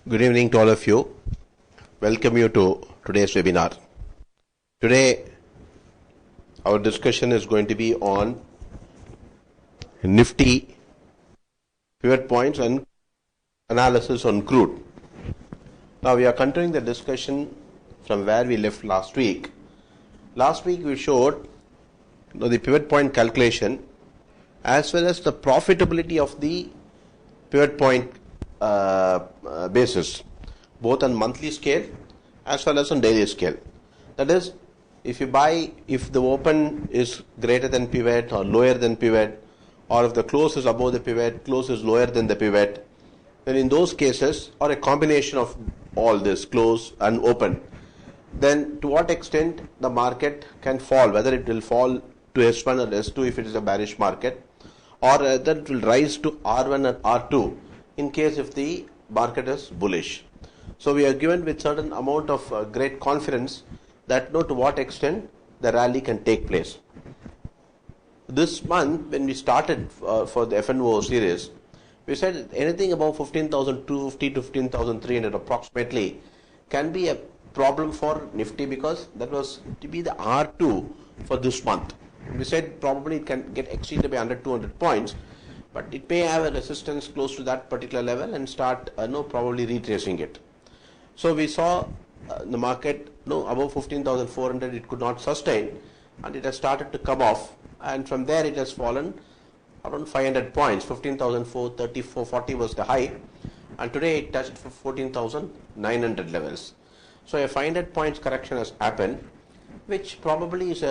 Good evening to all of you. Welcome you to today's webinar. Today, our discussion is going to be on Nifty pivot points and analysis on crude. Now, we are continuing the discussion from where we left last week. Last week, we showed the pivot point calculation as well as the profitability of the pivot point basis, both on monthly scale as well as on daily scale. That is, if the open is greater than pivot or lower than pivot, or if the close is above the pivot, close is lower than the pivot, then in those cases, or a combination of all this, close and open, then to what extent the market can fall, whether it will fall to S1 or S2 if it is a bearish market, or whether it will rise to R1 and R2 in case if the market is bullish. So we are given with certain amount of great confidence that to what extent the rally can take place. This month when we started for the FNO series, we said anything above 15,250 to 15,300 approximately can be a problem for Nifty because that was to be the R2 for this month. We said probably it can get exceeded by 100-200 points, but it may have a resistance close to that particular level and start probably retracing it. So we saw the market above 15,400 it could not sustain, and it has started to come off, and from there it has fallen around 500 points. 15,430, 440 was the high, and today it touched 14,900 levels. So a 500 points correction has happened, which probably is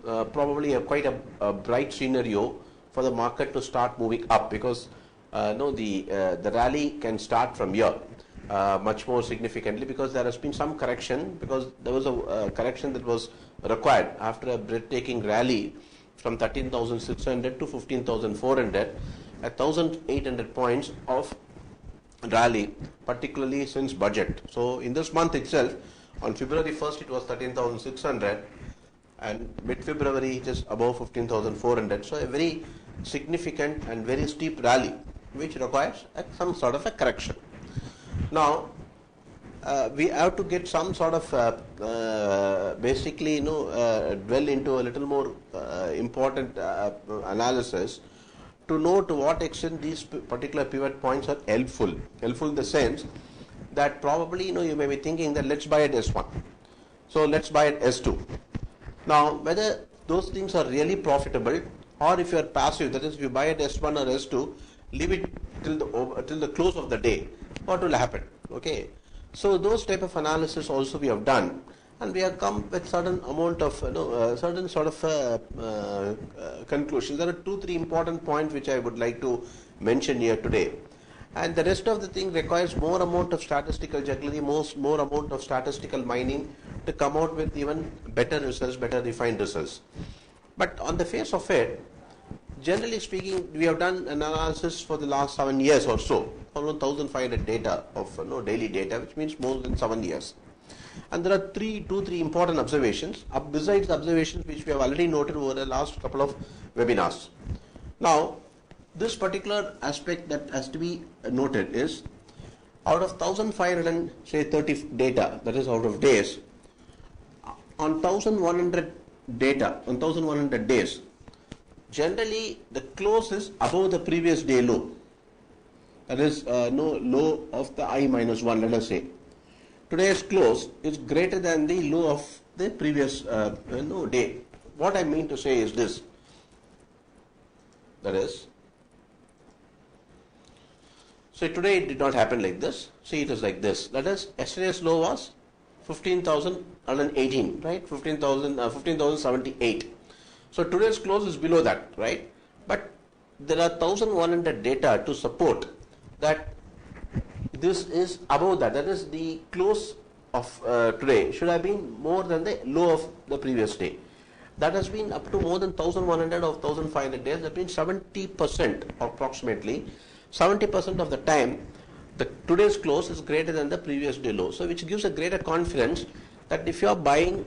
quite a bright scenario for the market to start moving up, because the rally can start from here much more significantly, because there has been some correction, because there was a correction that was required after a breathtaking rally from 13,600 to 15,400, 1,800 points of rally, particularly since budget. So in this month itself, on February 1st it was 13,600, and mid-February it is above 15,400. So a very significant and very steep rally, which requires some sort of a correction. Now, we have to get some sort of basically dwell into a little more important analysis to know to what extent these particular pivot points are helpful. Helpful in the sense that probably you may be thinking that let's buy at S1, so let's buy at S2. Now, whether those things are really profitable, or if you are passive, that is, if you buy at S1 or S2, leave it till the close of the day, what will happen? Okay. So those type of analysis also we have done, and we have come with certain amount of certain sort of conclusions. There are 2-3 important points which I would like to mention here today, and the rest of the thing requires more amount of statistical jugglery, more amount of statistical mining to come out with even better results, better refined results. But on the face of it, generally speaking, we have done an analysis for the last 7 years or so, around 1,500 data of daily data, which means more than 7 years. And there are 2-3 important observations, besides the observations which we have already noted over the last couple of webinars. Now, this particular aspect that has to be noted is, out of 1,530 data, that is out of days, on 1,100 data, on 1,100 days, generally the close is above the previous day low. That is low of the I-1, let us say. Today's close is greater than the low of the previous day. What I mean to say is this. That is, so today it did not happen like this. See, it is like this. That is, yesterday's low was 15,018, right? 15,078. So today's close is below that, right? But there are 1,100 data to support that this is above that. That is, the close of today should have been more than the low of the previous day. That has been up to more than 1,100 of 1,500 days. That means 70% approximately, 70% of the time, the today's close is greater than the previous day low. So which gives a greater confidence that if you are buying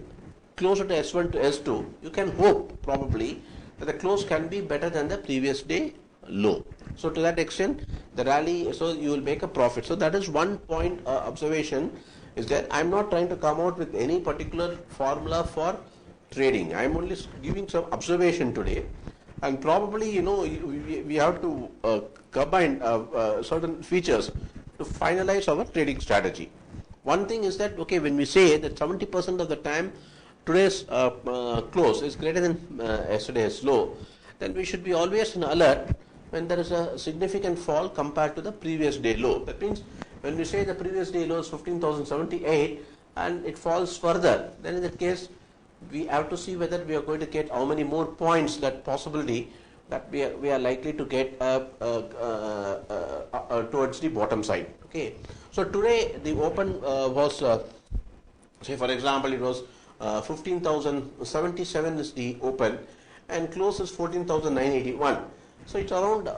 closer to S1 to S2, you can hope probably that the close can be better than the previous day low. So to that extent, the rally, so you will make a profit. So that is one point observation is that I'm not trying to come out with any particular formula for trading. I'm only giving some observation today, and probably we have to combine certain features to finalize our trading strategy. One thing is that, okay, when we say that 70% of the time today's close is greater than yesterday's low, then we should be always on alert when there is a significant fall compared to the previous day low. That means when we say the previous day low is 15,078 and it falls further, then in that case we have to see whether we are going to get how many more points, that possibility that we are likely to get towards the bottom side. Okay, so today the open was say for example it was 15,077 is the open and close is 14,981. So it's around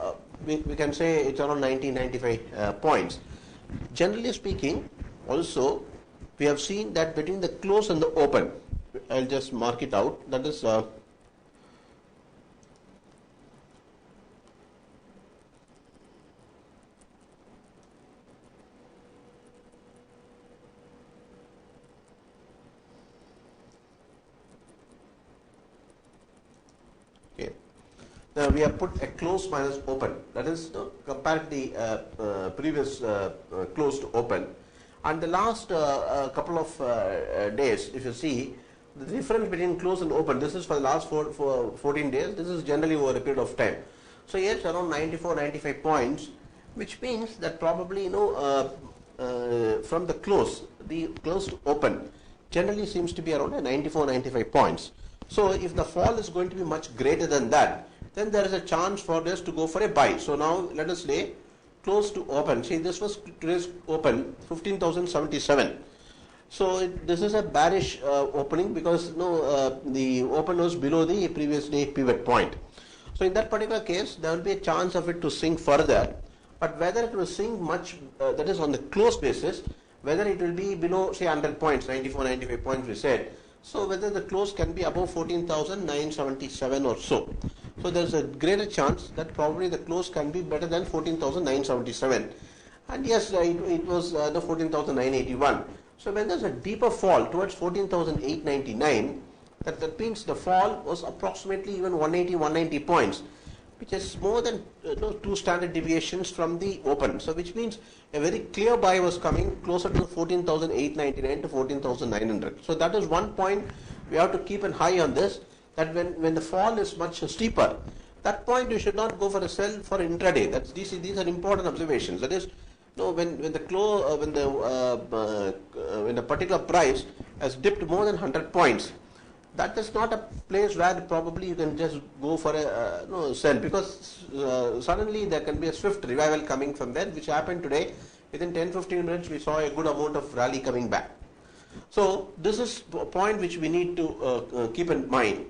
we can say it's around 95 points. Generally speaking, also we have seen that between the close and the open, I'll just mark it out, that is okay. Now we have put a close minus open, that is compare the previous close to open, and the last couple of days, if you see the difference between close and open, this is for the last 14 days, this is generally over a period of time. So here it's around 95 points, which means that probably from the close to open generally seems to be around 95 points. So if the fall is going to be much greater than that, then there is a chance for us to go for a buy. So now let us say close to open. See, this was today's open 15,077. So this is a bearish opening because the open was below the previous day pivot point. So in that particular case, there will be a chance of it to sink further. But whether it will sink much, that is on the close basis, whether it will be below say 100 points, 95 points we said. So whether the close can be above 14,977 or so. So there is a greater chance that probably the close can be better than 14,977. And yes, it was 14,981. So when there's a deeper fall towards 14,899, that means the fall was approximately even 180 points, which is more than 2 standard deviations from the open. So which means a very clear buy was coming closer to 14,899 to 14,900. So that is one point we have to keep an eye on this, that when the fall is much steeper, that point you should not go for a sell for intraday. That's these are important observations. That is, when a particular price has dipped more than 100 points, that is not a place where probably you can just go for a sell, because suddenly there can be a swift revival coming from there, which happened today. Within 10-15 minutes we saw a good amount of rally coming back. So this is a point which we need to keep in mind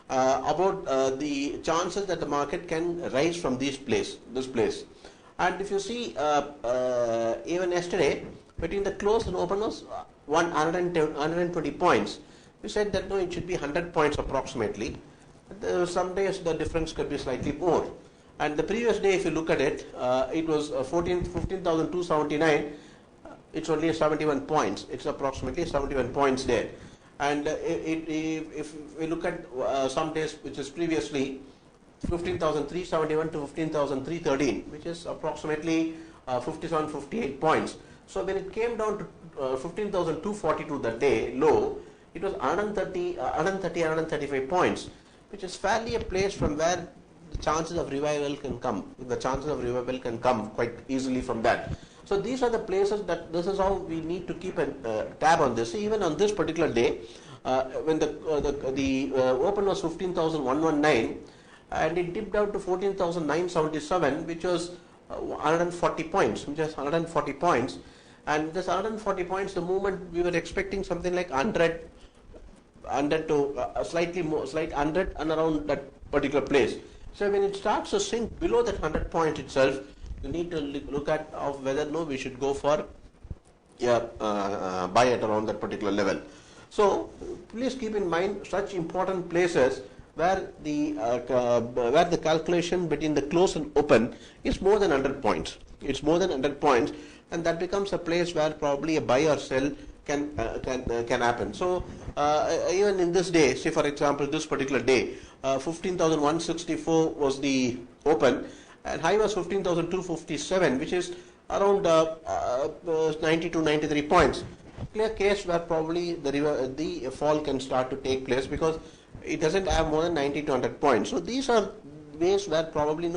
about the chances that the market can rise from this place. And if you see even yesterday between the close and open was 120 points. We said that it should be 100 points approximately. Some days the difference could be slightly more. And the previous day, if you look at it, it was 15,279. It's only 71 points. It's approximately 71 points there. And if we look at some days, which is previously 15,371 to 15,313, which is approximately 57, 58 points. So when it came down to 15,242 that day low, it was 135 points, which is fairly a place from where the chances of revival can come. The chances of revival can come quite easily from that. So these are the places that this is how we need to keep a tab on this. Even on this particular day, when the open was 15,119 and it dipped down to 14,977, which was 140 points, which is 140 points. And this 140 points, the movement we were expecting something like 100 to slightly more, 100 and around that particular place. So when it starts to sink below that 100 point itself, you need to look at whether we should go for buy at around that particular level. So please keep in mind such important places where the calculation between the close and open is more than 100 points. It's more than 100 points, and that becomes a place where probably a buy or sell can happen. So even in this day, say for example this particular day, 15,164 was the open, and high was 15,257, which is around 90 to 93 points. Clear case where probably the fall can start to take place, because it doesn't have more than 90 to 100 points. So these are ways where probably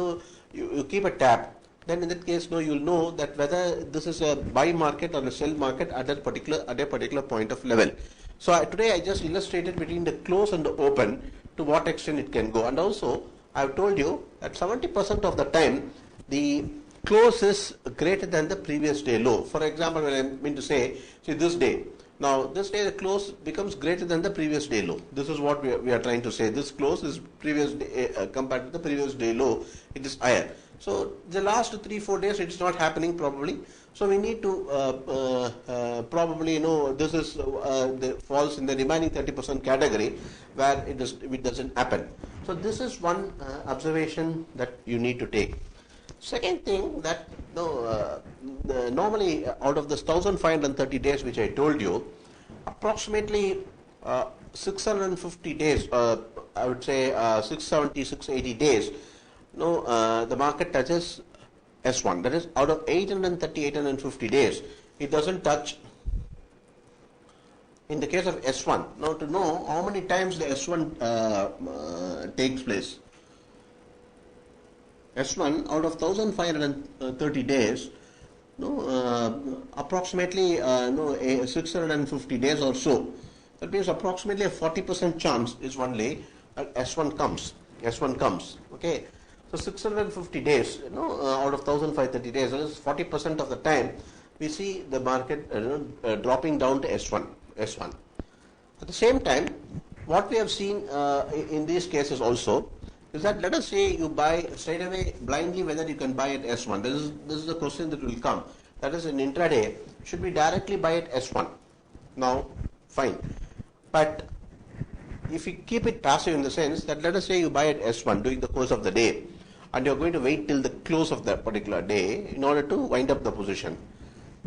you keep a tab. Then in that case, you'll know that whether this is a buy market or a sell market at a particular point of level. So today I just illustrated between the close and the open to what extent it can go, and also I've told you that 70% of the time the close is greater than the previous day low. For example, when I mean to say this day. Now this day the close becomes greater than the previous day low. This is what we are trying to say. This close is previous day, compared to the previous day low, it is higher. So the last 3-4 days it's not happening probably. So we need to probably this is falls in the remaining 30% category where it doesn't happen. So this is one observation that you need to take. Second thing, that normally out of this 1,530 days which I told you, approximately 650 days, I would say 670, 680 days, the market touches S1. That is, out of 830, 850 days, it doesn't touch. In the case of S1, now to know how many times the S1 takes place. S1 out of 1,530 days, approximately 650 days or so. That means approximately a 40% chance is one day that S1 comes. S1 comes. Okay. So 650 days, out of 1,530 days, that is 40% of the time we see the market dropping down to S1. S1. At the same time, what we have seen in these cases also is that, let us say you buy straight away blindly whether you can buy at S1. This is the question that will come. That is, in intraday, should we directly buy at S1? Now, fine. But if you keep it passive in the sense that, let us say you buy at S1 during the course of the day, and you're going to wait till the close of that particular day in order to wind up the position.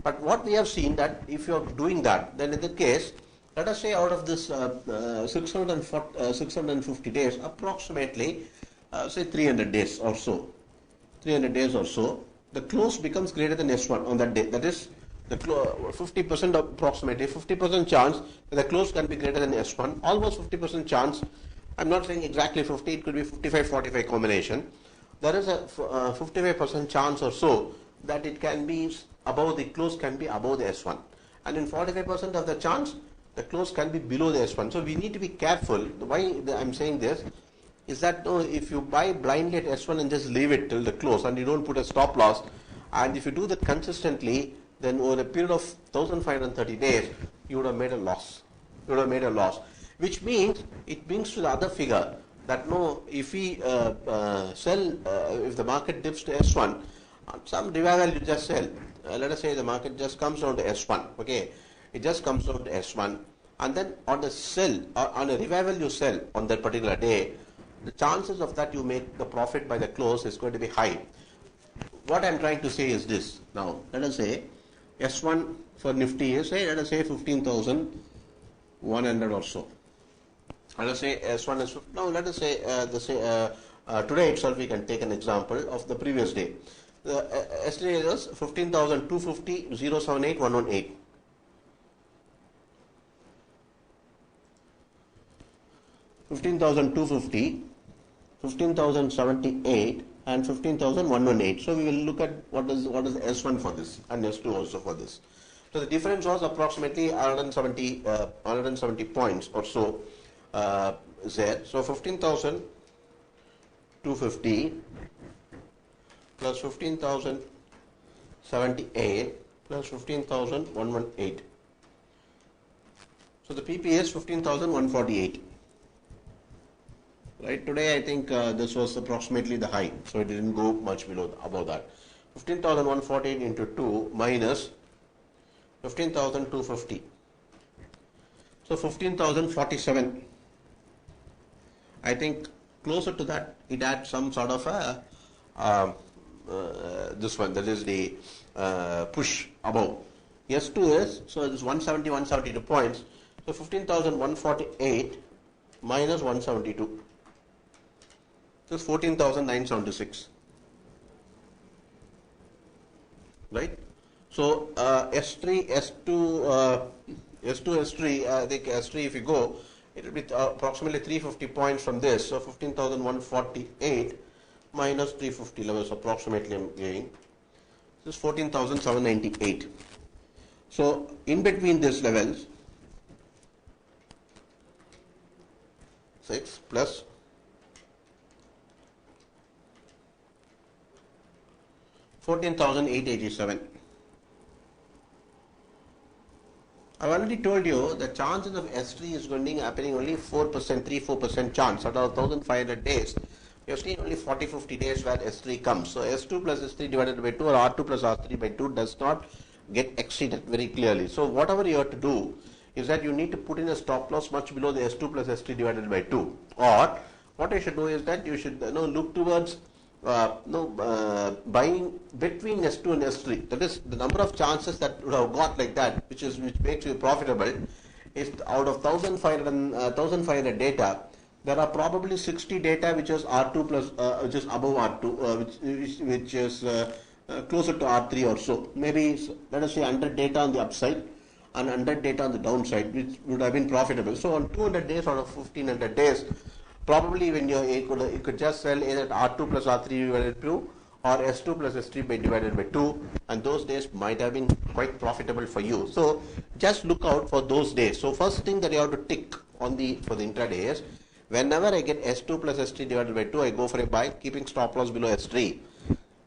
But what we have seen, that if you're doing that, then in that case, let us say out of this 650 days, approximately say 300 days or so, the close becomes greater than S1 on that day. That is, the 50% approximately 50% chance that the close can be greater than S1, almost 50% chance. I'm not saying exactly 50, it could be 55-45 combination. There is a 55% chance or so that it can be above, the close can be above the S1, and in 45% of the chance the close can be below the S1. So we need to be careful. Why I'm saying this is that if you buy blindly at S1 and just leave it till the close and you don't put a stop loss, and if you do that consistently, then over a period of 1,530 days you would have made a loss. Which means it brings to the other figure that if we sell, if the market dips to S1, some revival you just sell. Let us say the market just comes down to S1. Okay, it just comes down to S1, and then on the sell or on a revival you sell on that particular day, the chances of that you make the profit by the close is going to be high. What I'm trying to say is this. Now let us say S1 for Nifty is, let us say 15,100 or so. Let us say S1 is, now let us say today itself we can take an example of the previous day. Yesterday was 15,250, 078, 118. 15,250, 15,078 and 15,118. So we will look at what is S1 for this and S2 also for this. So the difference was approximately 170 points or so is there. So 15,250 plus 15,078 plus 15,118. So the PP is 15,148. Right, today I think this was approximately the high, so it didn't go much above that. 15,148 into 2 minus 15,250. So 15,047. I think closer to that, it had some sort of a this one, that is the push above. S2 is, so it is 170, 172 points. So 15,148 minus 172. So it's 14,976. Right? So S3, S2, S2, S3, I think S3 if you go, it will be approximately 350 points from this. So 15,148 minus 350 levels approximately I'm getting. This is 14,798. So in between these levels, 6 plus 14,887. I've already told you the chances of S3 is going to be happening only 4%, 3-4% chance out of 1,500 days. We have seen only 40-50 days where S3 comes. So S2 plus S3 divided by 2 or R2 plus R3 by 2 does not get exceeded very clearly. So whatever you have to do is that you need to put in a stop loss much below the S2 plus S3 divided by 2. Or what you should do is that you should look towards buying between S2 and S3. That is the number of chances that would have got like that, which makes you profitable. Is out of 1,500 data, there are probably 60 data which is R2 plus which is above R2, which is closer to R3 or so. Maybe let us say 100 data on the upside and 100 data on the downside, which would have been profitable. So on 200 days out of 1,500 days, probably when you could just sell either R2 plus R3 divided by 2 or S2 plus S3 divided by 2, and those days might have been quite profitable for you. So just look out for those days. So first thing that you have to tick on for the intraday is, whenever I get S2 plus S3 divided by 2, I go for a buy, keeping stop loss below S3.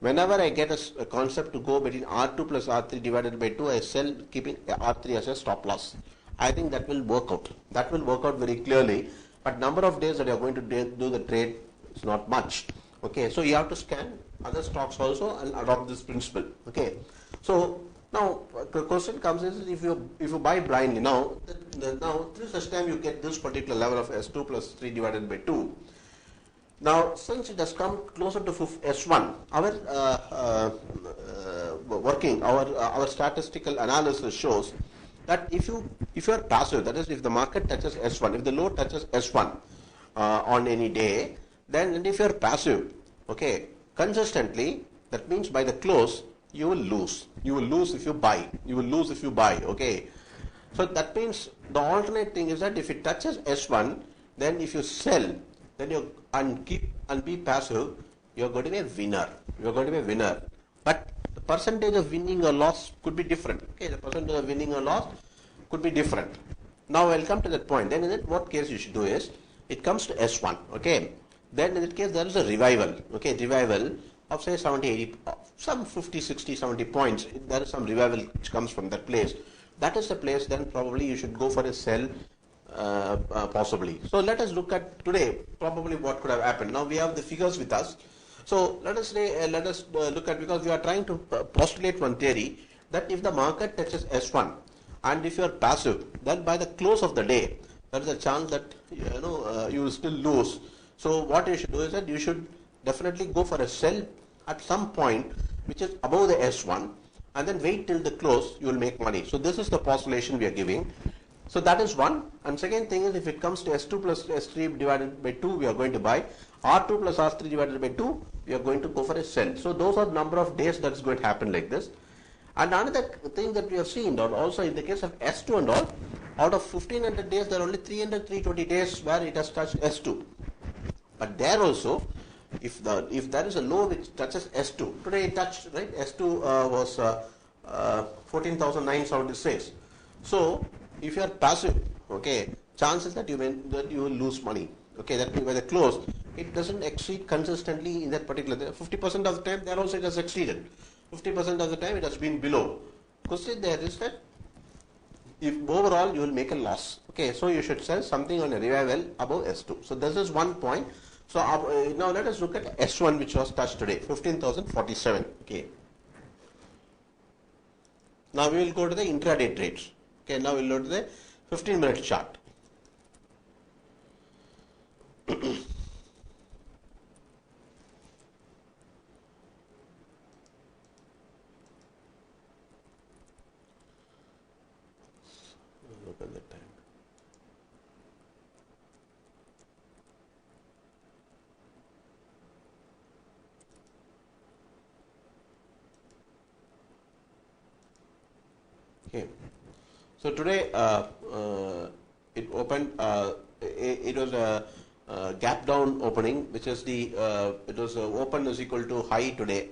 Whenever I get a concept to go between R2 plus R3 divided by 2, I sell, keeping R3 as a stop loss. I think that will work out. That will work out very clearly. But number of days that you are going to do the trade is not much. Okay, so you have to scan other stocks also and adopt this principle. Okay, so now the question comes is, if you buy blindly now till such time you get this particular level of S2 plus 3 divided by 2. Now, since it has come closer to S1, our our statistical analysis shows that if you are passive, that is, if the market touches S1, if the low touches S1 on any day, then if you are passive, okay, consistently, that means by the close you will lose. You will lose if you buy. You will lose if you buy. Okay, so that means the alternate thing is that if it touches S1, then if you sell, then you be passive, you are going to be a winner. You are going to be a winner. But the percentage of winning or loss could be different. Okay, the percentage of winning or loss could be different. Now I'll come to that point. Then in that, what case you should do is, it comes to S1. Okay, then in that case there is a revival. Okay, revival of say 70, 80, some 50, 60, 70 points. There is some revival which comes from that place. That is the place. Then probably you should go for a sell. Possibly. So let us look at today probably what could have happened. Now we have the figures with us. So let us look at, because we are trying to postulate one theory that if the market touches S1 and if you are passive, then by the close of the day there is a chance that you will still lose. So what you should do is that you should definitely go for a sell at some point which is above the S1 and then wait till the close. You will make money. So this is the postulation we are giving. So that is one. And second thing is, if it comes to S2 plus S3 divided by 2, we are going to buy. R2 plus R3 divided by 2, we are going to go for a sell. So those are the number of days that is going to happen like this. And another thing that we have seen, or also in the case of S2 and all, out of 1500 days, there are only 300, 320 days where it has touched S2. But there also, if there is a low which touches S2, today it touched, right? S2 was 14,976. So if you are passive, okay, chances that you will lose money. Okay, that by the close, it doesn't exceed consistently in that particular. 50% of the time, there also it has exceeded. 50% of the time, it has been below. Question there is that if overall you will make a loss. Okay, so you should sell something on a revival above S2. So this is one point. So now let us look at S1, which was touched today, 15,047. Okay. Now we will go to the intraday trades. Okay, now we'll go to the 15-minute chart. at that time. Okay. So today it opened. It was a gap down opening, which is the it was open is equal to high today.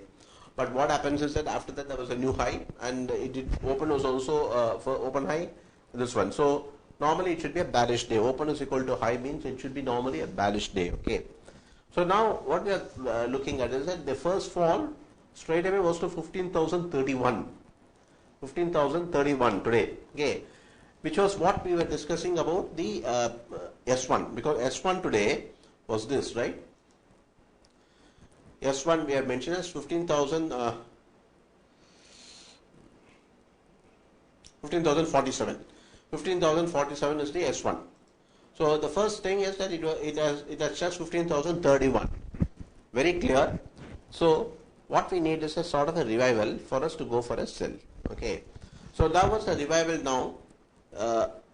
But what happens is that after that there was a new high, and it did open was also for open high this one. So normally it should be a bearish day. Open is equal to high means it should be normally a bearish day. Okay. So now what we are looking at is that the first fall straight away was to 15,031. 15,031 today, okay, which was what we were discussing about the S1, because S1 today was this, right? S1 we have mentioned as 15,047. 15,047 is the S1. So the first thing is that it has just 15,031. Very clear. So what we need is a sort of a revival for us to go for a sell. Okay, so that was a revival now.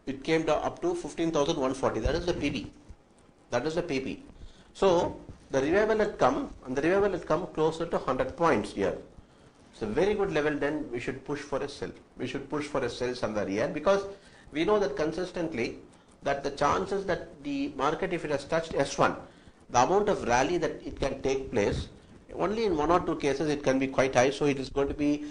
It came down up to 15,140. That is the PB. That is the PB. So the revival had come, and the revival had come closer to 100 points here. It's a very good level. Then we should push for a sell. We should push for a sell somewhere here, because we know that consistently that the chances that the market, if it has touched S1, the amount of rally that it can take place, only in one or two cases it can be quite high. So it is going to be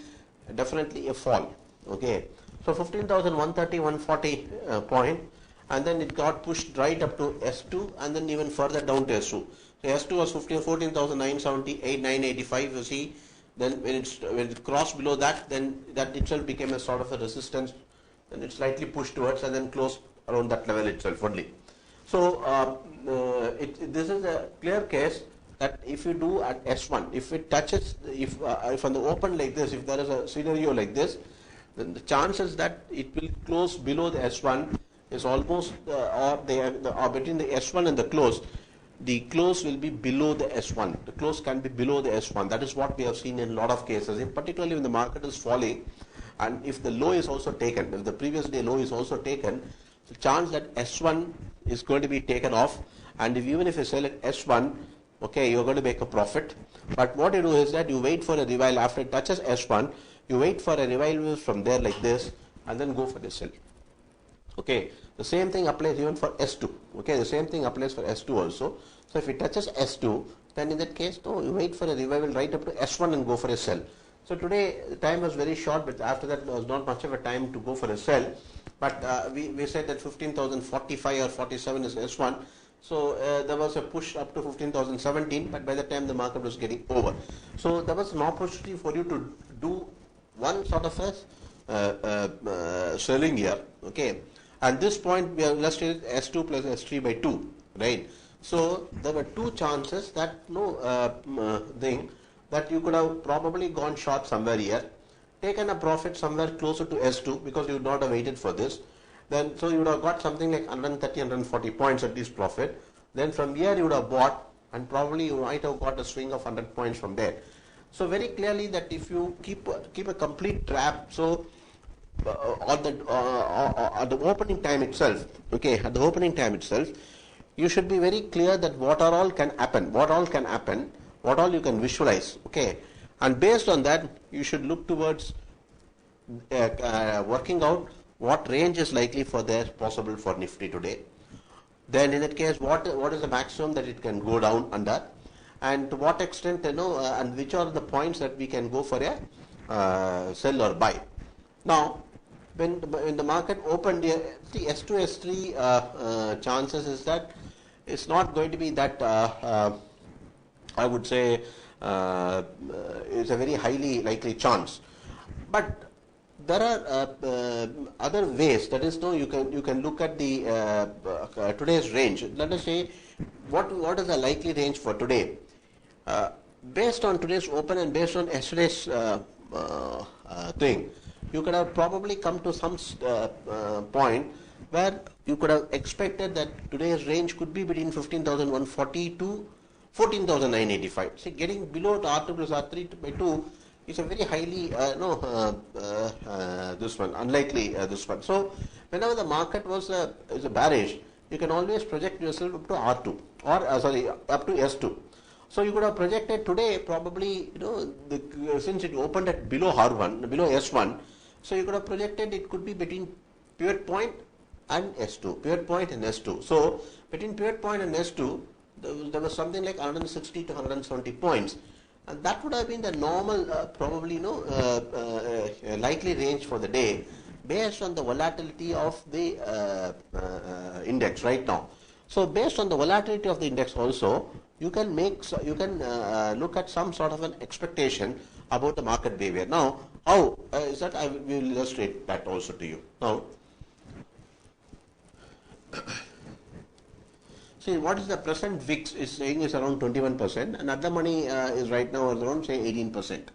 definitely a fall. Okay, so 15,130, 140 point, and then it got pushed right up to S2, and then even further down to S2. So S2 was 14,970, 985. You see, then when it crossed below that, then that itself became a sort of a resistance. Then it slightly pushed towards and then closed around that level itself only. So this is a clear case that if you do at S1, if it touches, if on the open like this, if there is a scenario like this, then the chances that it will close below the S1 is almost, or between the S1 and the close will be below the S1. The close can be below the S1. That is what we have seen in a lot of cases, particularly when the market is falling, and if the low is also taken, if the previous day low is also taken, the chance that S1 is going to be taken off, and even if you sell at S1, okay, you're going to make a profit. But what you do is that you wait for a revival after it touches S1, you wait for a revival from there like this, and then go for the sell. Okay, the same thing applies even for S2. Okay, the same thing applies for S2 also. So if it touches S2, then in that case, no, you wait for a revival right up to S1 and go for a sell. So today the time was very short, but after that there was not much of a time to go for a sell. But we said that 15,045 or 47 is S1. So there was a push up to 15,017, but by the time the market was getting over. So there was an opportunity for you to do one sort of a selling here. Okay, at this point we have illustrated S2 plus S3 by 2, right? So there were two chances that that you could have probably gone short somewhere here, taken a profit somewhere closer to S2 because you would not have waited for this. Then so you would have got something like 130, 140 points at least profit. Then from here you would have bought, and probably you might have got a swing of 100 points from there. So very clearly that if you keep a complete trap, so at the opening time itself, okay, at the opening time itself, you should be very clear that what all can happen, what all you can visualize, okay, and based on that you should look towards working out what range is likely for there possible for Nifty today. Then in that case, what is the maximum that it can go down under, and to what extent, and which are the points that we can go for a sell or buy. Now, when the market opened, the S2, S3 chances is that it's not going to be that, I would say, it's a very highly likely chance. But there are other ways. That is, you can look at the today's range. Let us say what is the likely range for today. Based on today's open and based on yesterday's thing, you could have probably come to some point where you could have expected that today's range could be between 15,140 to 14,985. See, getting below the R2 plus R3 by 2 It's a very highly this one unlikely this one. So whenever the market was is a bearish, you can always project yourself up to R2 or sorry up to S2. So you could have projected today probably since it opened at below R1 below S1, so you could have projected it could be between pivot point and S2, pivot point and S2. So between pivot point and S2 there was something like 160 to 170 points. And that would have been the normal, probably likely range for the day, based on the volatility of the index right now. So based on the volatility of the index also, you can look at some sort of an expectation about the market behavior. Now, how is that? I will illustrate that also to you. Now, see, what is the present VIX is saying is around 21%, and other money is right now around say 18%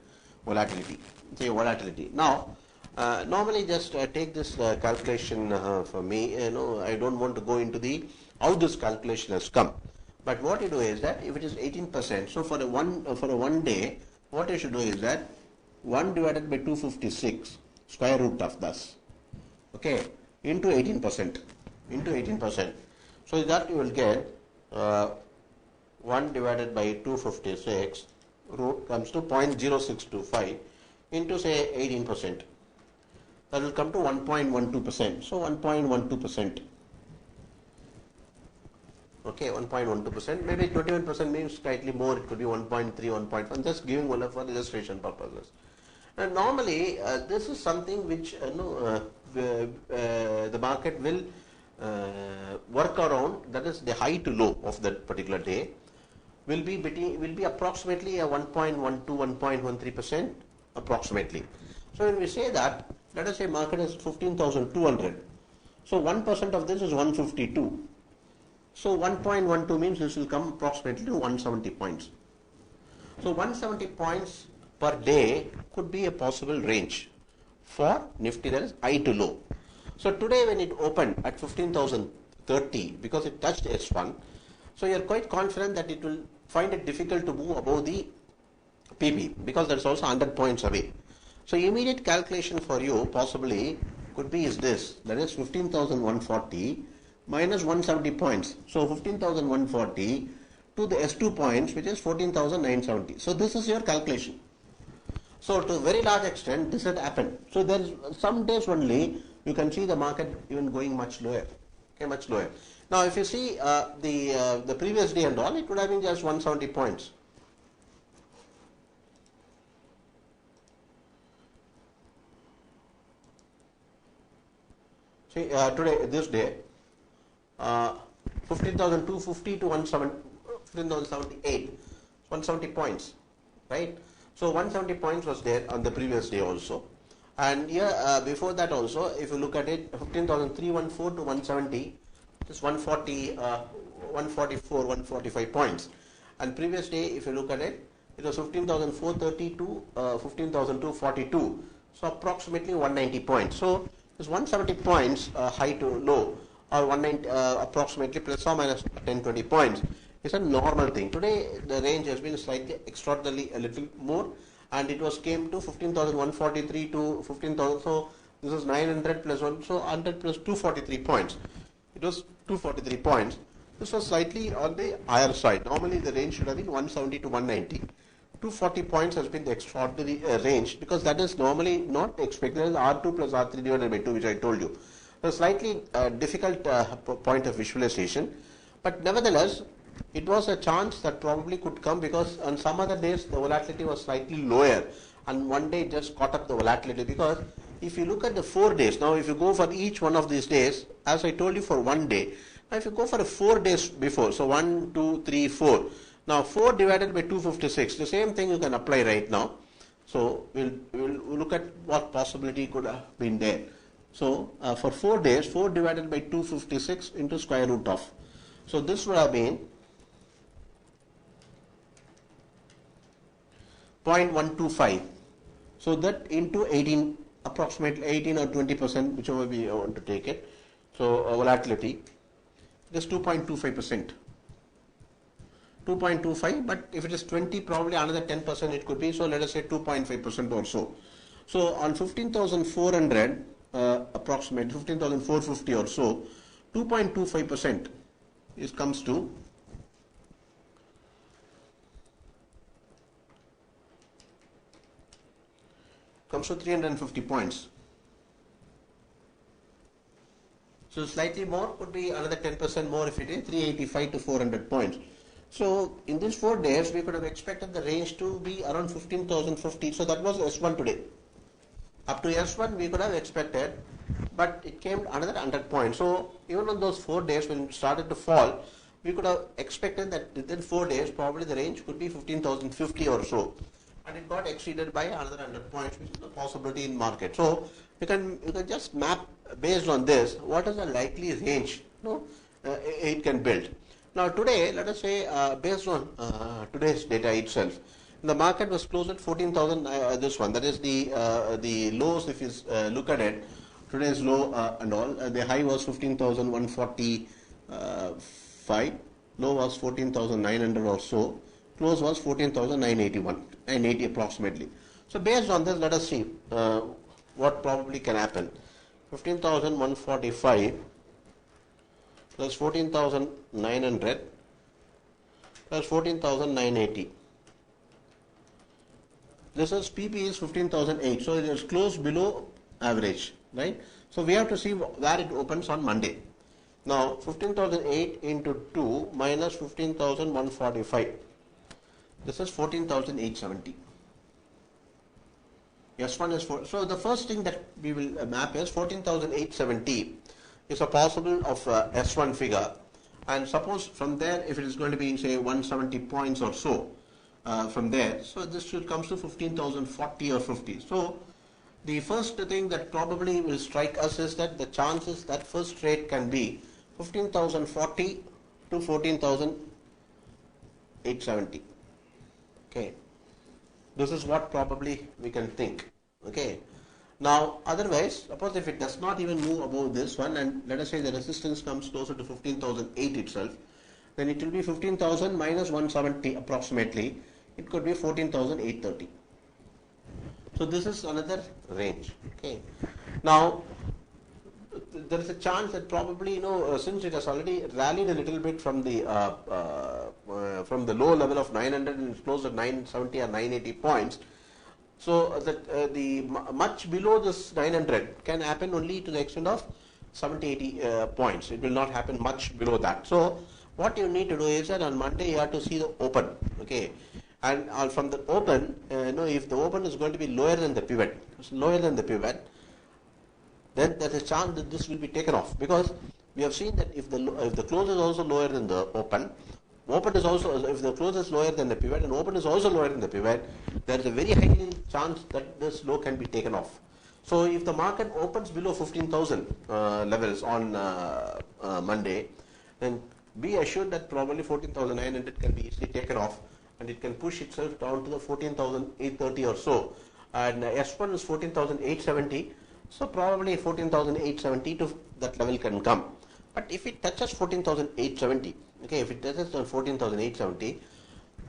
volatility. Say volatility. Now, normally just take this calculation for me. I don't want to go into the how this calculation has come. But what you do is that if it is 18%, so for a one day, what you should do is that 1 divided by 256 square root of this, okay, into 18%, So that you will get 1 divided by 256 root comes to 0.0625 into say 18%. That will come to 1.12%. So 1.12%. Okay, 1.12%. Maybe 21% means slightly more. It could be 1.3, 1.1. Just giving one for illustration purposes. And normally, this is something which the market will work around. That is the high to low of that particular day will be approximately a 1.12, 1.13% approximately. So when we say that, let us say market is 15,200. So 1% of this is 152. So 1.12 means this will come approximately to 170 points. So 170 points per day could be a possible range for Nifty, that is high to low. So today when it opened at 15,030 because it touched S1, so you are quite confident that it will find it difficult to move above the PB because that is also 100 points away. So immediate calculation for you possibly could be is this, that is 15,140 minus 170 points. So 15,140 to the S2 points, which is 14,970. So this is your calculation. So to a very large extent this had happened. So there is some days only you can see the market even going much lower. Okay, much lower. Now if you see the previous day and all, it would have been just 170 points. See today, this day, 15,250 to 15,078, 170 points, right? So 170 points was there on the previous day also. And here before that also, if you look at it, 15,314 to 170, this 140, 144, 145 points. And previous day, if you look at it, it was 15,430 to 15,242. So approximately 190 points. So this 170 points high to low, or 190 approximately plus or minus 10-20 points is a normal thing. Today the range has been slightly extraordinarily a little more, and it was came to 15,143 to 15,000. So this is 900 plus 1, so 100 plus 243 points. It was 243 points. This was slightly on the higher side. Normally the range should have been 170 to 190. 240 points has been the extraordinary range, because that is normally not expected as R2 plus R3 divided by 2, which I told you. So slightly difficult point of visualization, but nevertheless it was a chance that probably could come, because on some other days the volatility was slightly lower and one day just caught up the volatility. Because if you look at the 4 days, now if you go for each one of these days, as I told you for one day, now if you go for a 4 days before, so 1, 2, 3, 4, now 4 divided by 256, the same thing you can apply right now. So we'll look at what possibility could have been there. So for 4 days, 4 divided by 256 into square root of, so this would have been 0.125. So that into 18, approximately 18 or 20%, whichever we want to take it. So volatility, just 2.25%. 2.25, but if it is 20, probably another 10% it could be. So let us say 2.5% or so. So on 15,400, approximate 15,450 or so, 2.25% comes to 350 points. So slightly more could be another 10% more if it is 385 to 400 points. So in these 4 days, we could have expected the range to be around 15,050. So that was S1 today. Up to S1 we could have expected, but it came another 100 points. So even on those 4 days when it started to fall, we could have expected that within 4 days probably the range could be 15,050 or so. And it got exceeded by another 100 points, which is a possibility in market. So you can just map based on this what is the likely range it can build. Now today, let us say based on today's data itself, the market was closed at 14,000. This one, that is the lows. If you look at it, today's low and all, the high was 15,145, low was 14,900 or so, close was 14,981, 980 approximately. So based on this, let us see what probably can happen. 15,145 plus 14,900 plus 14,980. This is PP is 15,008, so it is close below average, right? So we have to see where it opens on Monday. Now 15,008 into 2 minus 15,145. This is 14,870. S1 is 4. So the first thing that we will map is 14,870 is a possible of S1 figure, and suppose from there if it is going to be say 170 points or so from there, so this should comes to 15,040 or 50. So the first thing that probably will strike us is that the chances that first trade can be 15,040 to 14,870. Okay, this is what probably we can think. Okay, now otherwise, suppose if it does not even move above this one, and let us say the resistance comes closer to 15,008 itself, then it will be 15,000 minus 170 approximately. It could be 14,830. So this is another range. Okay, now there is a chance that probably since it has already rallied a little bit from the low level of 900 and it's close at 970 or 980 points. So that the much below this 900 can happen only to the extent of 70-80 points. It will not happen much below that. So what you need to do is that on Monday you have to see the open. Okay, and from the open, if the open is going to be lower than the pivot, then there is a chance that this will be taken off, because we have seen that if the close is also lower than the open is also, if the close is lower than the pivot and open is also lower than the pivot, there is a very high chance that this low can be taken off. So if the market opens below 15,000 levels on Monday, then be assured that probably 14,900 can be easily taken off, and it can push itself down to the 14,830 or so, and S1 is 14,870. So probably 14,870 to that level can come. But if it touches 14,870, okay, if it touches 14,870,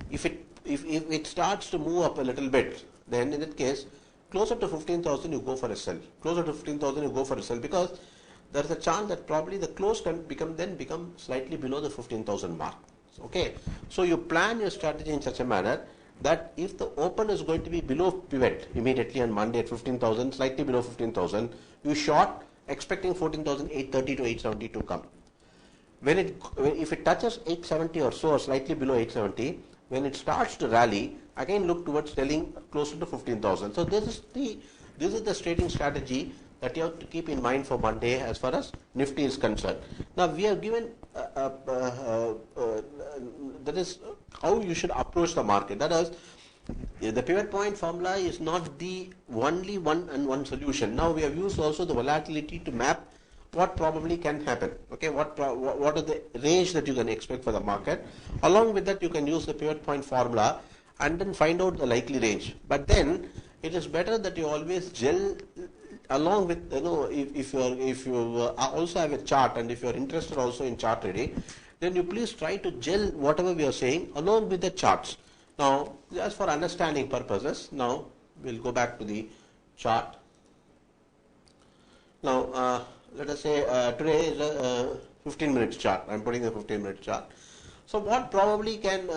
if it starts to move up a little bit, then in that case, closer to 15,000 you go for a sell. Closer to 15,000 you go for a sell, because there is a chance that probably the close can become slightly below the 15,000 mark. Okay, so you plan your strategy in such a manner that if the open is going to be below pivot immediately on Monday at 15,000, slightly below 15,000, you short expecting 14,830 to 870 to come. If it touches 870 or so, or slightly below 870, when it starts to rally, again look towards selling closer to 15,000. So this is the trading strategy that you have to keep in mind for Monday as far as Nifty is concerned. Now we have given that is how you should approach the market. That is, the pivot point formula is not the only one solution. Now we have used also the volatility to map what probably can happen. Okay, what are the range that you can expect for the market. Along with that, you can use the pivot point formula and then find out the likely range. But then it is better that you always gel along with, if you also have a chart, and if you are interested also in chart trading, then you please try to gel whatever we are saying along with the charts. Now, just for understanding purposes, now we'll go back to the chart. Now, let us say today is a 15 minutes chart. I'm putting a 15-minute chart. So what probably can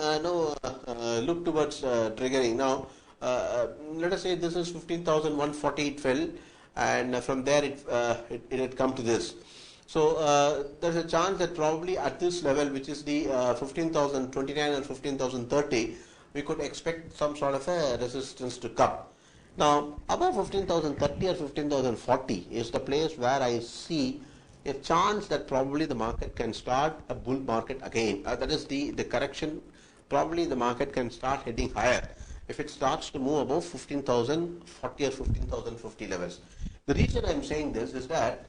look towards triggering. Now, let us say this is 15,140 it fell, and from there it had come to this. So there's a chance that probably at this level, which is the 15,029 and 15,030, we could expect some sort of a resistance to come. Now, above 15,030 or 15,040 is the place where I see a chance that probably the market can start a bull market again. That is the correction. Probably the market can start heading higher if it starts to move above 15,040 or 15,050 levels. The reason I'm saying this is that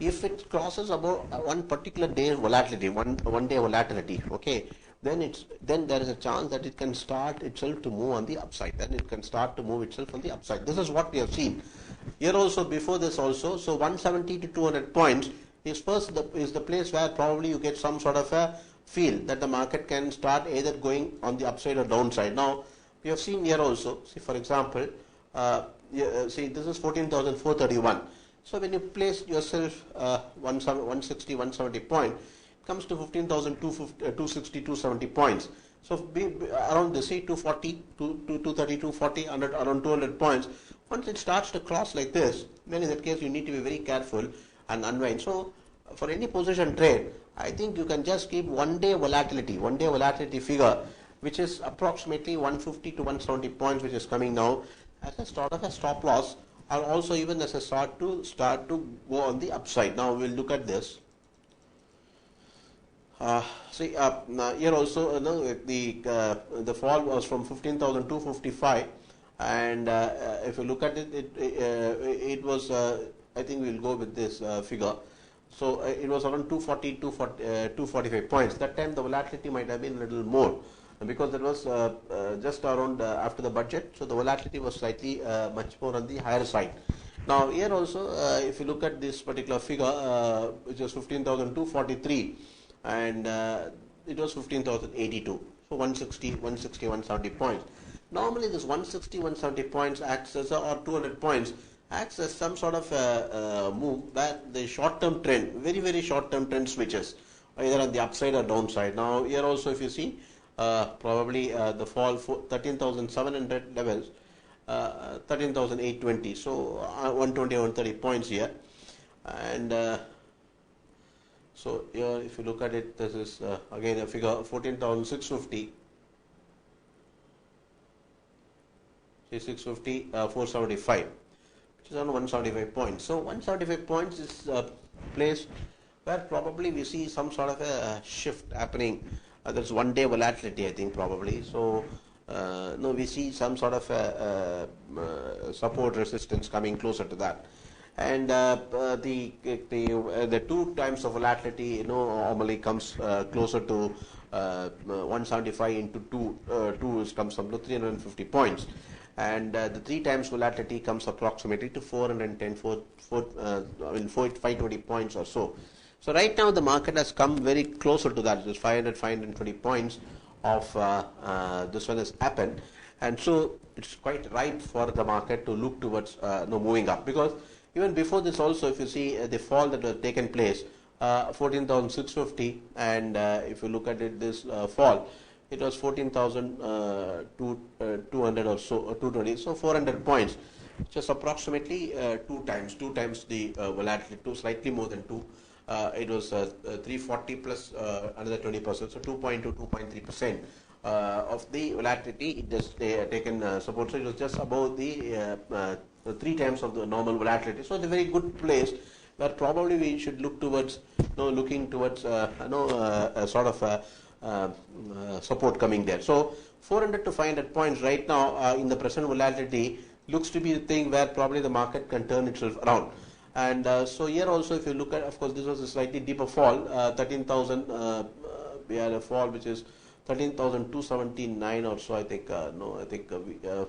if it crosses about one particular day volatility, one day volatility, okay, then there is a chance that it can start itself to move on the upside. Then it can start to move itself on the upside. This is what we have seen here also, before this also. So 170 to 200 points is the place where probably you get some sort of a feel that the market can start either going on the upside or downside. Now we have seen here also. See, for example, see, this is 14,431. So when you place yourself 160, 170 points, comes to 15,260, 270 points. So be around the say 240, 230, 240, around 200 points. Once it starts to cross like this, then in that case you need to be very careful and unwind. So for any position trade, I think you can just keep one day volatility figure, which is approximately 150 to 170 points, which is coming now as a sort of a stop loss, or also even as a start to go on the upside. Now we'll look at this. See, here also the fall was from 15,255, and if you look at it, it was I think we'll go with this figure. So it was around 245 points. That time the volatility might have been a little more, because it was just around after the budget, so the volatility was slightly much more on the higher side. Now here also, if you look at this particular figure, which is 15,243, and it was 15,082. So 160, 170 points. Normally this 160, 170 points acts as or 200 points acts as some sort of move where the short-term trend, very short-term trend switches either on the upside or downside. Now here also, if you see, probably the fall for 13,700 levels, 13,820. So 120, 130 points here, and so here if you look at it, this is again a figure 14,650. 650, 475, which is on 175 points. So 175 points is a place where probably we see some sort of a shift happening. There's one day volatility, I think, probably. So no, we see some sort of support resistance coming closer to that. And the 2 times of volatility, normally comes closer to 175 into 2 comes up to 350 points. And the 3 times volatility comes approximately to 410, 520 points or so. So right now the market has come very closer to that. It is 500, 520 points of this one has happened, and so it's quite right for the market to look towards moving up, because even before this also, if you see the fall that has taken place, 14,650, and if you look at it, this fall, it was 14,200 or so, 220, so 400 points, which is approximately 2 times the volatility, slightly more than 2. It was 340 plus another 20%, so 2.2, 2.3% of the volatility. It just taken support, so it was just above the 3 times of the normal volatility. So it's a very good place where probably we should look towards, looking towards a sort of support coming there. So 400 to 500 points right now in the present volatility looks to be the thing where probably the market can turn itself around. And so here also, if you look at, of course, this was a slightly deeper fall, 13,000. We had a fall which is 13,279 or so. I think so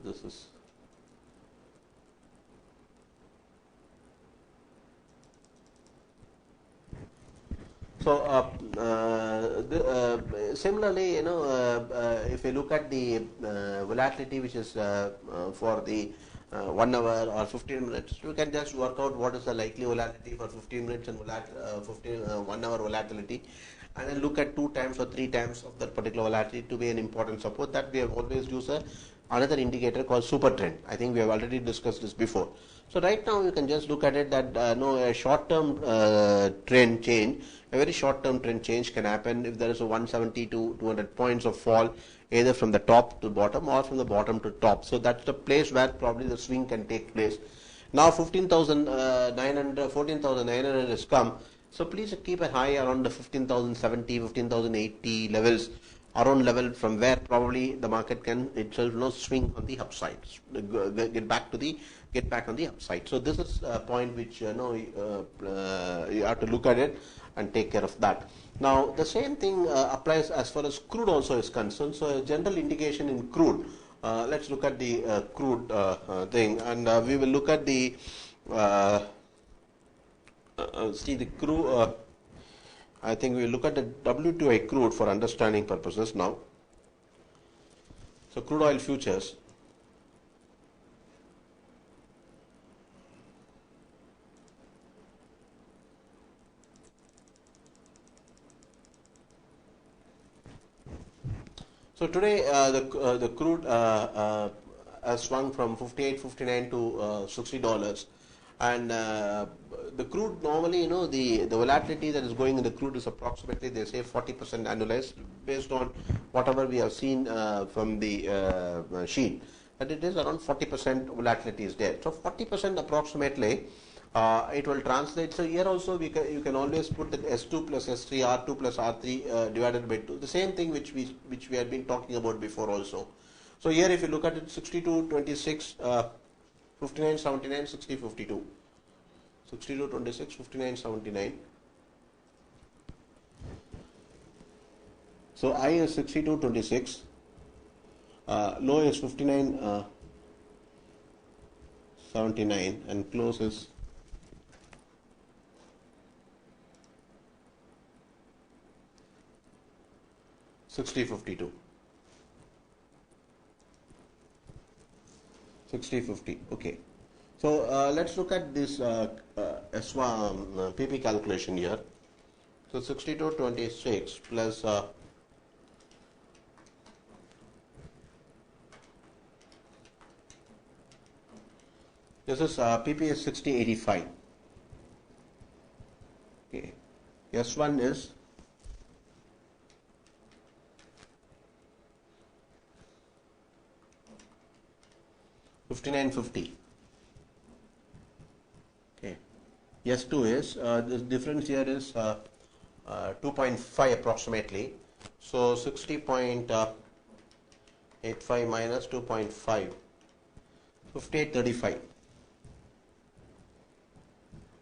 this is. So similarly, if you look at the volatility, which is for the 1 hour or 15 minutes, you can just work out what is the likely volatility for 15 minutes and 1 hour volatility, and then look at 2 times or 3 times of that particular volatility to be an important support. That we have always used another indicator called super trend. I think we have already discussed this before. So right now you can just look at it that a short-term trend change, a very short-term trend change can happen if there is a 170 to 200 points of fall, either from the top to bottom or from the bottom to top. So that's the place where probably the swing can take place. Now 14,900 has come. So please keep an eye around the 15,070, 15,080 levels, around level from where probably the market can itself swing on the upside, get back on the upside. So this is a point which you have to look at it and take care of that. Now the same thing applies as far as crude also is concerned. So a general indication in crude. Let's look at the crude thing, and we will look at the see the crude. I think we will look at the WTI crude for understanding purposes now. So crude oil futures. So today the crude has swung from 58, 59 to $60. And the crude normally, the volatility that is going in the crude is approximately, they say 40% annualized, based on whatever we have seen from the sheet, that it is around 40% volatility is there. So 40% approximately, it will translate. So here also you can always put the S2 plus S3, R2 plus R3 divided by 2. The same thing which we had been talking about before also. So here if you look at it, 62, 26, 59, 79, 60, 52. 62, 26, 59, 79. So I is 62, 26. Low is 59, 79, and close is 60, 52. 60, 50. Okay. So let's look at this S1 PP calculation here. So 62, 26 plus this is PP is 60, 85. Okay. S1 is 59.50. Okay. S2 is the difference here is 2.5 approximately. So 60.85 minus 2.5, 58.35.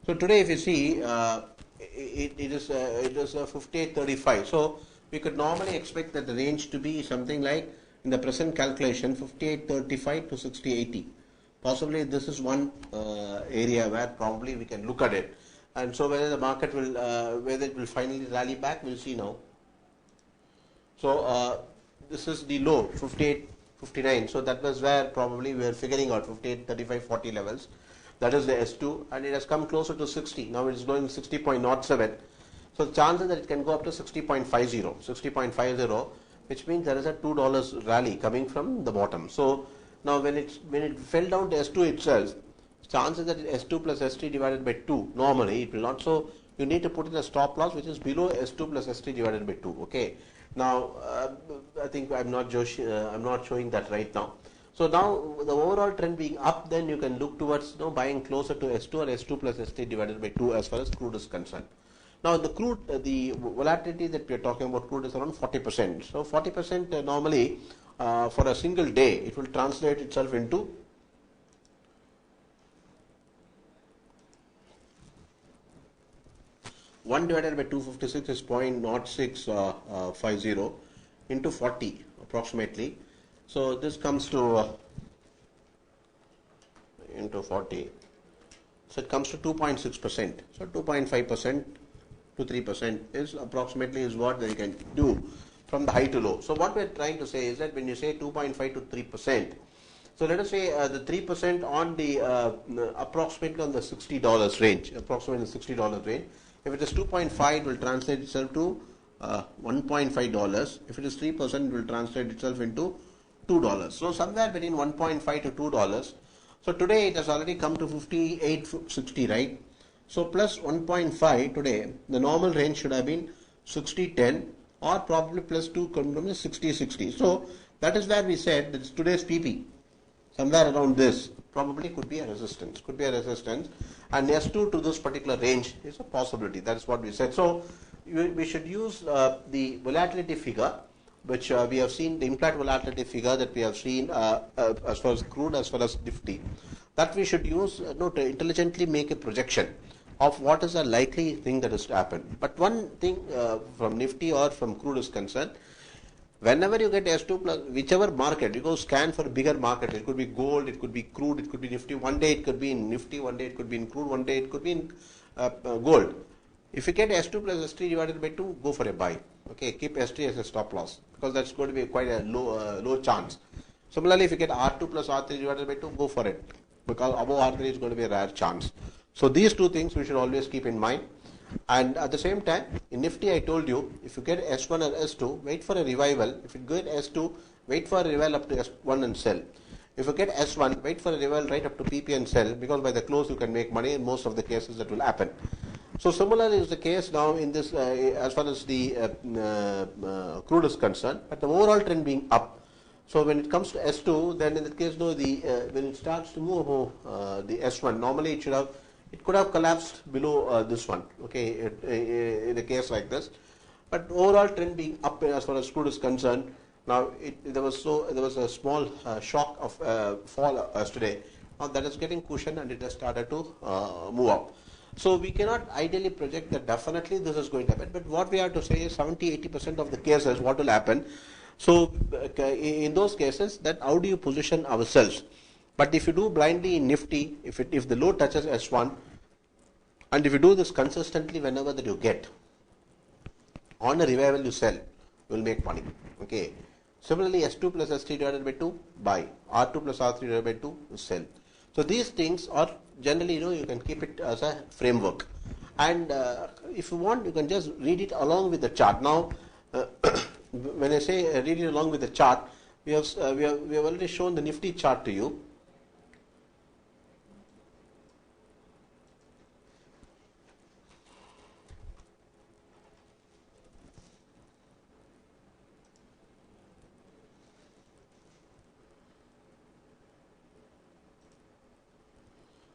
So today, if you see, it is 58.35. So we could normally expect that the range to be something like, in the present calculation, 58.35 to 60.80. Possibly this is one area where probably we can look at it. And so whether the market will, whether it will finally rally back, we'll see now. So this is the low, 58.59. So that was where probably we were figuring out 58.35, 40 levels. That is the S2, and it has come closer to 60. Now it is going 60.07. So the chances that it can go up to 60.50, which means there is a $2 rally coming from the bottom. So now when it fell down to S2 itself, chances that S2 plus S3 divided by 2, normally it will not. So you need to put in a stop loss which is below S2 plus S3 divided by 2. Okay. Now I think I'm not showing that right now. So now the overall trend being up, then you can look towards buying closer to S2 or S2 plus S3 divided by 2 as far as crude is concerned. Now the crude, the volatility that we are talking about crude is around 40%. So 40% normally for a single day, it will translate itself into 1 divided by 256 is 0.0650 into 40 approximately. So this comes to into 40. So it comes to 2.6%. So 2.5%, to 3% is approximately is what they can do from the high to low. So what we're trying to say is that when you say 2.5 to 3%, so let us say the 3% on the approximately on the $60 range, approximately $60 range. If it is 2.5, it will translate itself to $1.5. If it is 3%, it will translate itself into $2. So somewhere between 1.5 to $2. So today it has already come to 58.60, right? So plus 1.5 today, the normal range should have been 60.10 or probably plus 2 come from 60.60. So that is where we said that today's PP. Somewhere around this probably could be a resistance, and S2 to this particular range is a possibility. That is what we said. So we should use the volatility figure, which we have seen, the implied volatility figure that we have seen as far as crude as well as Nifty, that we should use to intelligently make a projection of what is a likely thing that is to happen. But one thing from Nifty or from crude is concerned, whenever you get S2 plus, whichever market, you go scan for a bigger market. It could be gold, it could be crude, it could be Nifty. One day it could be in Nifty, one day it could be in crude, one day it could be in gold. If you get S2 plus S3 divided by 2, go for a buy. Okay, keep S3 as a stop loss because that's going to be quite a low chance. Similarly, if you get R2 plus R3 divided by 2, go for it because above R3 is going to be a rare chance. So these two things we should always keep in mind. And at the same time, in Nifty, I told you, if you get S1 or S2, wait for a revival. If you get S2, wait for a revival up to S1 and sell. If you get S1, wait for a revival right up to PP and sell, because by the close you can make money. In most of the cases that will happen. So similarly is the case now in this as far as the crude is concerned, but the overall trend being up. So when it comes to S2, then in that case, no, when it starts to move above the S1, normally it could have collapsed below this one, okay, in a case like this. But overall trend being up as far as crude is concerned. Now there was a small shock of fall yesterday. Now that is getting cushioned and it has started to move up. So we cannot ideally project that definitely this is going to happen. But what we have to say is 70-80% of the cases what will happen. So in those cases, that how do you position ourselves? But if you do blindly in Nifty, if the low touches S1, and if you do this consistently whenever that you get, on a revival you sell, you will make money. Okay. Similarly, S2 plus S3 divided by 2, buy. R2 plus R3 divided by 2, sell. So these things are generally, you can keep it as a framework. And if you want, you can just read it along with the chart. Now, when I say read it along with the chart, we have already shown the Nifty chart to you.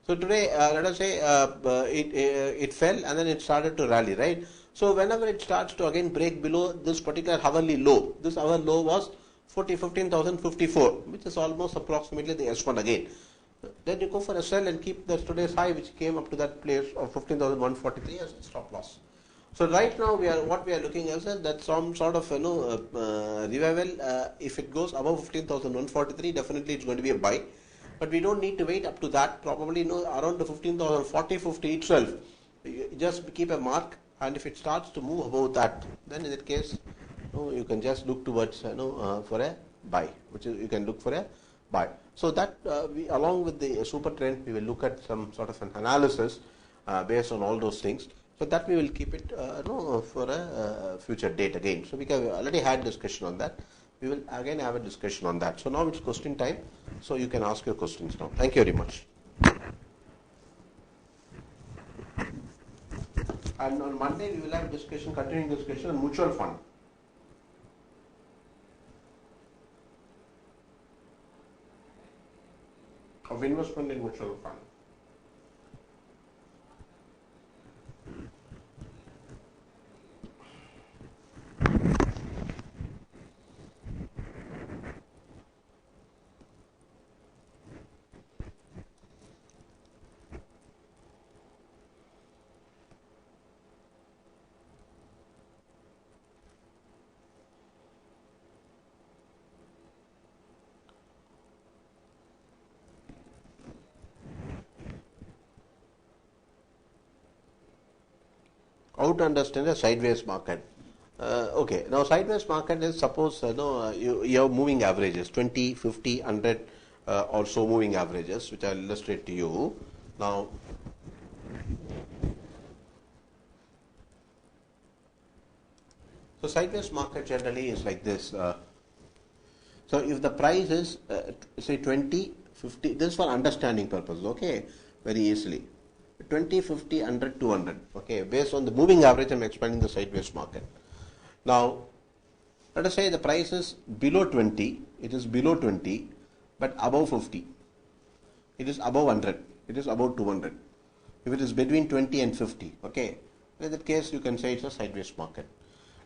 So today, let us say it fell and then it started to rally, right? So whenever it starts to again break below this particular hourly low, this hour low was 15,054, which is almost approximately the S1 again. Then you go for a sell and keep the today's high, which came up to that place of 15,143 as a stop loss. So right now what we are looking at is that some sort of revival. If it goes above 15,143, definitely it's going to be a buy. But we don't need to wait up to that. Probably around the 15,040, 50 itself. You just keep a mark, and if it starts to move above that, then in that case, you can just look towards for a buy, which is you can look for a buy. So that we, along with the super trend, we will look at some sort of an analysis based on all those things. So that we will keep it for a future date again. So we have already had discussion on that. We will again have a discussion on that. So now it's question time. So you can ask your questions now. Thank you very much. And on Monday we will have discussion, continuing discussion on mutual fund. Of investment in mutual fund. how to understand a sideways market. Okay, now sideways market is suppose you have moving averages 20, 50, 100 or so moving averages, which I'll illustrate to you. Now, so sideways market generally is like this. So if the price is say 20, 50, this is for understanding purpose, okay, very easily. 20, 50, 100, 200, okay, based on the moving average I'm explaining the sideways market. Now, let us say the price is below 20, it is below 20, but above 50. It is above 100, it is above 200. If it is between 20 and 50, okay, in that case you can say it's a sideways market.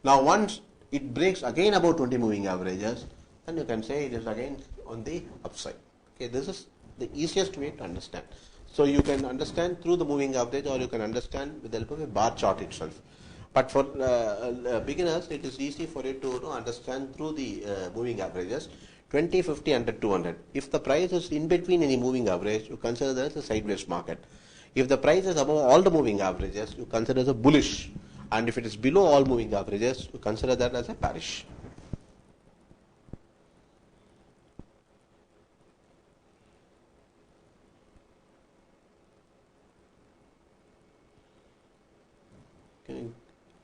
Now, once it breaks again above 20 moving averages, then you can say it is again on the upside. Okay, this is the easiest way to understand. So you can understand through the moving average, or you can understand with the help of a bar chart itself. But for beginners, it is easy for you to understand through the moving averages, 20, 50, 100, 200. If the price is in between any moving average, you consider that as a sideways market. If the price is above all the moving averages, you consider as a bullish. And if it is below all moving averages, you consider that as a bearish.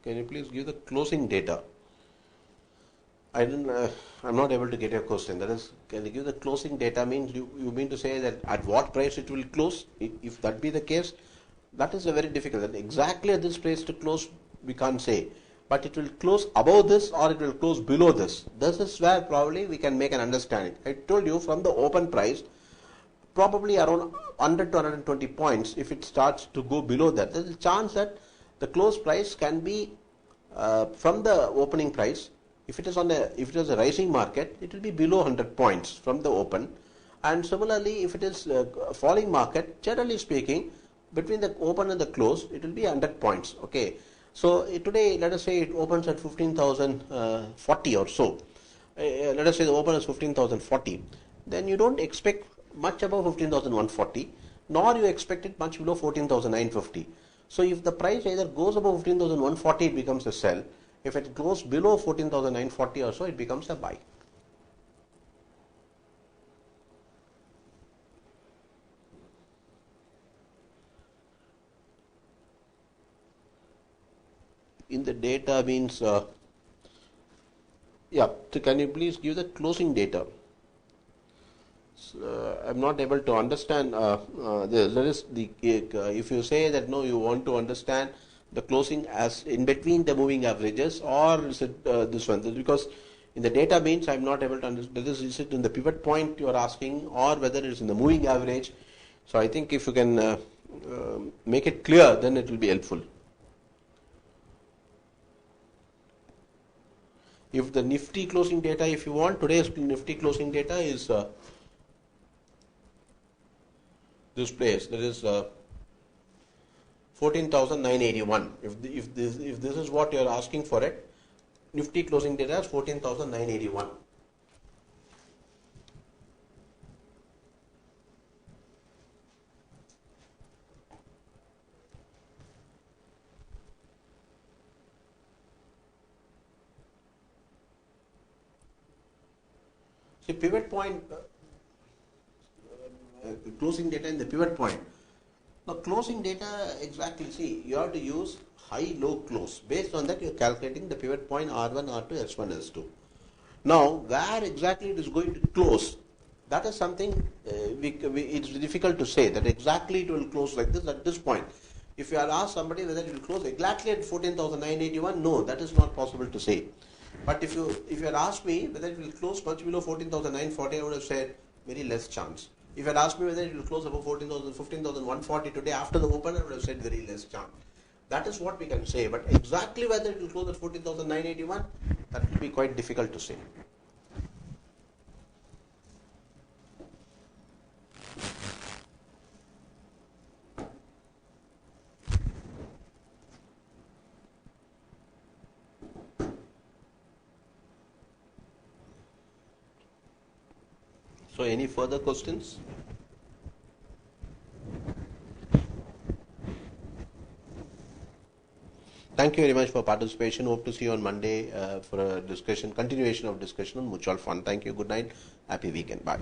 Can you please give the closing data? I'm not able to get your question. That is, can you give the closing data? Means you mean to say that at what price it will close? If that be the case, that is a very difficult. That exactly at this place to close, we can't say. But it will close above this or it will close below this. This is where probably we can make an understanding. I told you from the open price, probably around 100 to 120 points, if it starts to go below that, there is a chance that the close price can be from the opening price. If it is a rising market, it will be below 100 points from the open. And similarly, if it is a falling market, generally speaking, between the open and the close, it will be 100 points. Okay. So today, let us say it opens at 15,040 or so. Let us say the open is 15,040. Then you don't expect much above 15,140, nor you expect it much below 14,950. So if the price either goes above 15,140, it becomes a sell. If it goes below 14,940 or so, it becomes a buy. In the data means, yeah, so can you please give the closing data? I'm not able to understand this. That is the if you say that no, you want to understand the closing as in between the moving averages, or is it this one? Because in the data means I'm not able to understand. Is it in the pivot point you are asking, or whether it is in the moving average? So I think if you can make it clear, then it will be helpful. If the Nifty closing data, if you want, today's Nifty closing data is this place, that is 14,981. If this is what you are asking for it, Nifty closing data is 14,981. See, pivot point, closing data in the pivot point. Now, closing data exactly, see, you have to use high, low, close. Based on that, you are calculating the pivot point R1, R2, S1, S2. Now, where exactly it is going to close, that is something it's difficult to say that exactly it will close like this at this point. If you are asked somebody whether it will close exactly at 14,981, no, that is not possible to say. But if you had asked me whether it will close much below 14,940, I would have said very less chance. If you had asked me whether it will close above 15,140 today after the open, I would have said very less chance. That is what we can say. But exactly whether it will close at 14,981, that will be quite difficult to say. So, any further questions? Thank you very much for participation. Hope to see you on Monday for a discussion, continuation of discussion on mutual fund. Thank you. Good night. Happy weekend. Bye.